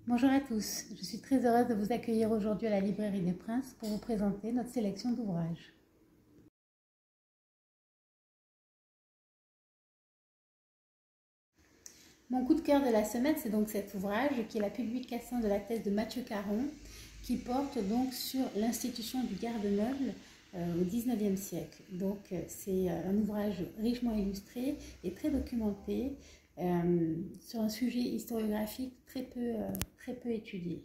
Bonjour à tous, je suis très heureuse de vous accueillir aujourd'hui à la Librairie des Princes pour vous présenter notre sélection d'ouvrages. Mon coup de cœur de la semaine, c'est donc cet ouvrage qui est la publication de la thèse de Mathieu Caron qui porte donc sur l'institution du garde-meuble au XIXe siècle. Donc c'est un ouvrage richement illustré et très documenté sur un sujet historiographique très peu étudié.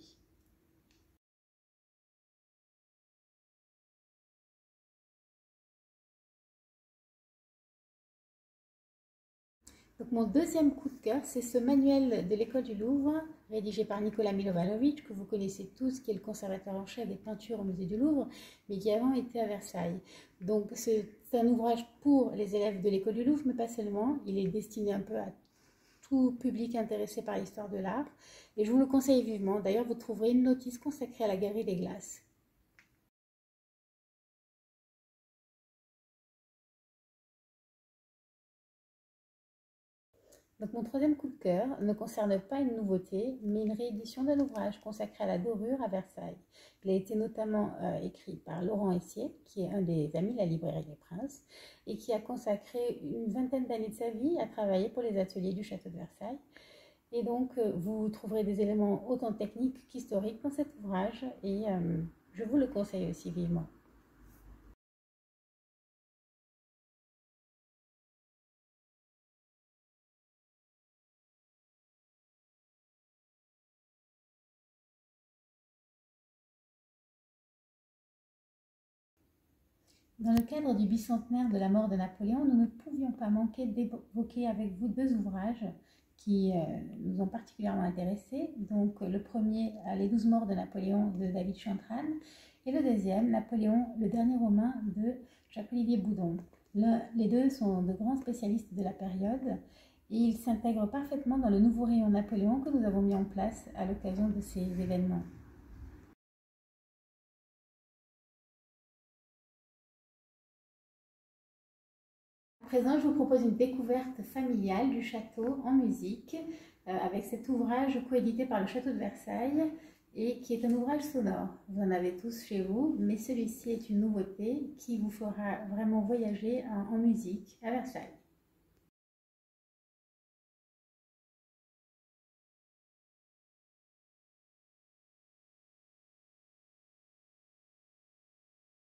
Donc mon deuxième coup de cœur, c'est ce manuel de l'école du Louvre, rédigé par Nicolas Milovanovic, que vous connaissez tous, qui est le conservateur en chef des peintures au musée du Louvre, mais qui avant était à Versailles. Donc c'est un ouvrage pour les élèves de l'école du Louvre, mais pas seulement. Il est destiné un peu à tout public intéressé par l'histoire de l'art. Et je vous le conseille vivement. D'ailleurs, vous trouverez une notice consacrée à la Galerie des Glaces. Donc mon troisième coup de cœur ne concerne pas une nouveauté, mais une réédition d'un ouvrage consacré à la dorure à Versailles. Il a été notamment écrit par Laurent Essier, qui est un des amis de la Librairie des Princes, et qui a consacré une vingtaine d'années de sa vie à travailler pour les ateliers du château de Versailles. Et donc vous trouverez des éléments autant techniques qu'historiques dans cet ouvrage, et je vous le conseille aussi vivement. Dans le cadre du bicentenaire de la mort de Napoléon, nous ne pouvions pas manquer d'évoquer avec vous deux ouvrages qui nous ont particulièrement intéressés. Donc le premier, Les 12 morts de Napoléon de David Chantrane, et le deuxième, Napoléon, le dernier romain de Jacques-Olivier Boudon. Les deux sont de grands spécialistes de la période et ils s'intègrent parfaitement dans le nouveau rayon Napoléon que nous avons mis en place à l'occasion de ces événements. À présent, je vous propose une découverte familiale du château en musique avec cet ouvrage coédité par le château de Versailles et qui est un ouvrage sonore. Vous en avez tous chez vous, mais celui-ci est une nouveauté qui vous fera vraiment voyager en musique à Versailles.